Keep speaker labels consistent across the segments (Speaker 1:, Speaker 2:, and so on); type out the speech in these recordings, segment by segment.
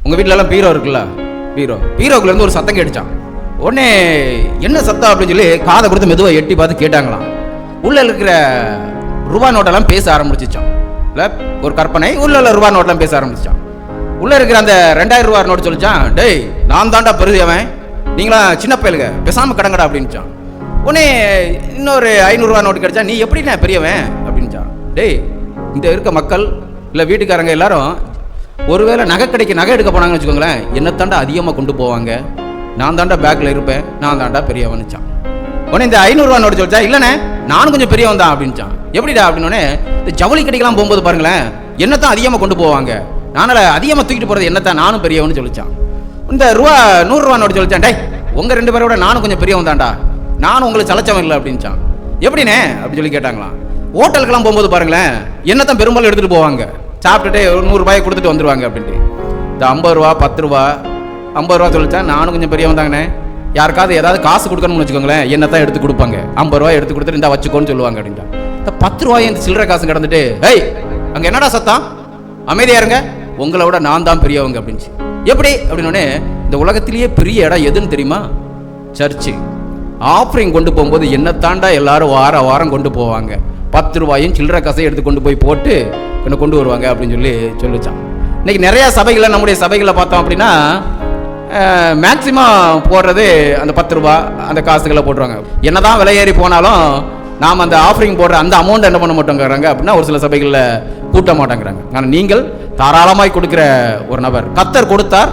Speaker 1: உங்கள் வீட்டிலலாம் பீரோ இருக்குல்ல, பீரோக்குள்ளேருந்து ஒரு சத்தம் கேட்டுச்சான். உடனே என்ன சத்தம் அப்படின்னு சொல்லி காதை கொடுத்து மெதுவாக எட்டி பார்த்து கேட்டாங்களாம். உள்ளே இருக்கிற ரூபா நோட்டெல்லாம் பேச ஆரம்பிச்சிச்சான். இல்லை ஒரு கற்பனை, உள்ள ரூபா நோட்டெல்லாம் பேச ஆரம்பிச்சிச்சான். உள்ளே இருக்கிற அந்த 2000 ரூபா நோட்டு சொல்லிச்சான், டேய் நான் தாண்டா பெருதியவன், நீங்களா சின்ன பயலுங்க, பேசாமல் கடங்கடா அப்படின்னுச்சான். உடனே இன்னொரு 500 ரூபா நோட்டு கிடைச்சா, நீ எப்படின்னா பெரியவன் அப்படின்னுச்சான். டேய் இந்த இருக்க மக்கள் இல்லை வீட்டுக்காரங்க எல்லாரும் ஒருவேளை நகை கடைக்கு நகை எடுக்க போனாங்கன்னு வச்சுக்கோங்களேன், என்ன தாண்டா அதிகமாக கொண்டு போவாங்க, நான் தாண்டா பேக்கில் இருப்பேன், நான் தாண்டா பெரியவனுச்சான். உடனே இந்த 500 ரூபா நோட்டு சொல்லிச்சா, இல்லைண்ணே நானும் கொஞ்சம் பெரியவன் தான் அப்படின்ச்சான். எப்படிடா அப்படின்னோடனே, இந்த ஜவுளி கடைக்கெல்லாம் போகும்போது பாருங்களேன் என்னத்தான் அதிகமாக கொண்டு போவாங்க, நானால் அதிகமாக தூக்கிட்டு போகிறது என்னத்தான் நானும் பெரியவனு சொல்லிச்சான். இந்த 100 ரூபா நோட்டு சொல்லிச்சான், டே உங்கள் 2 பேரோட நானும் கொஞ்சம் பெரியவன் தாண்டா, நானும் உங்களுக்கு சலைச்சவன் இல்லை அப்படின்ச்சான். எப்படிண்ணே அப்படின்னு சொல்லி கேட்டாங்களாம். ஹோட்டலுக்கெல்லாம் போகும்போது பாருங்களேன் என்னத்தான் பெரும்பாலும் எடுத்துகிட்டு போவாங்க, சாப்பிட்டுட்டு ஒரு 100 ரூபாயை கொடுத்துட்டு வந்துடுவாங்க அப்படின்ட்டு. இந்த 50 ரூபா 10 ரூபா 50 ரூபா சொல்லிச்சா, நானும் கொஞ்சம் பெரியவன் தாங்கண்ணே, யாருக்காவது ஏதாவது காசு கொடுக்கணும்னு வச்சுக்கோங்களேன் என்னத்தான் எடுத்து கொடுப்பாங்க, 50 ரூபாய் எடுத்து கொடுத்துட்டு இந்த வச்சுக்கோன்னு சொல்லுவாங்க அப்படின்ட்டா. இந்த 10 ரூபாய் இந்த சில்லறை காசு கிடந்துட்டு, ஏய் அங்கே என்னடா சத்தம், அமைதியா இருங்க, உங்களை விட நான் தான் பெரியவங்க அப்படின்ச்சு. எப்படி அப்படின்னோடனே, இந்த உலகத்திலேயே பெரிய இடம் எதுன்னு தெரியுமா, சர்ச்சு. ஆஃபரிங் கொண்டு போகும்போது என்ன தாண்டா எல்லாரும் வாரம் கொண்டு போவாங்க, 10 ரூபாயும் சில்லறை காசையும் எடுத்து கொண்டு போய் போட்டு கொண்டு வருவாங்க அப்படின்னு சொல்லி சொல்லிச்சான். இன்னைக்கு நிறைய சபைகளில், நம்முடைய சபைகளில் பார்த்தோம் அப்படின்னா மேக்சிமம் போடுறது அந்த 10 ரூபா அந்த காசுகளை போட்டுருவாங்க. என்னதான் விலையேறி போனாலும் நாம் அந்த ஆஃபரிங் போடுற அந்த அமௌண்ட் என்ன பண்ண மாட்டோங்கிறாங்க அப்படின்னா ஒரு சில சபைகளில் கூட்ட மாட்டேங்கிறாங்க. ஆனால் நீங்கள் தாராளமாய் கொடுக்குற ஒரு நபர், கர்த்தர் கொடுத்தார்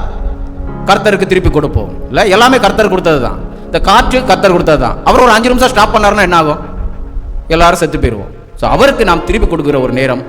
Speaker 1: கர்த்தருக்கு திருப்பி கொடுப்போம். இல்லை எல்லாமே கர்த்தர் கொடுத்தது தான், இந்த காற்று கர்த்தர் கொடுத்தது தான். அவர் ஒரு 5 நிமிஷம் ஸ்டாப் பண்ணாருன்னா என்ன ஆகும், எல்லாரும் செத்து போயிடுவோம். ஸோ அவருக்கு நாம் திருப்பி கொடுக்குற ஒரு நேரம்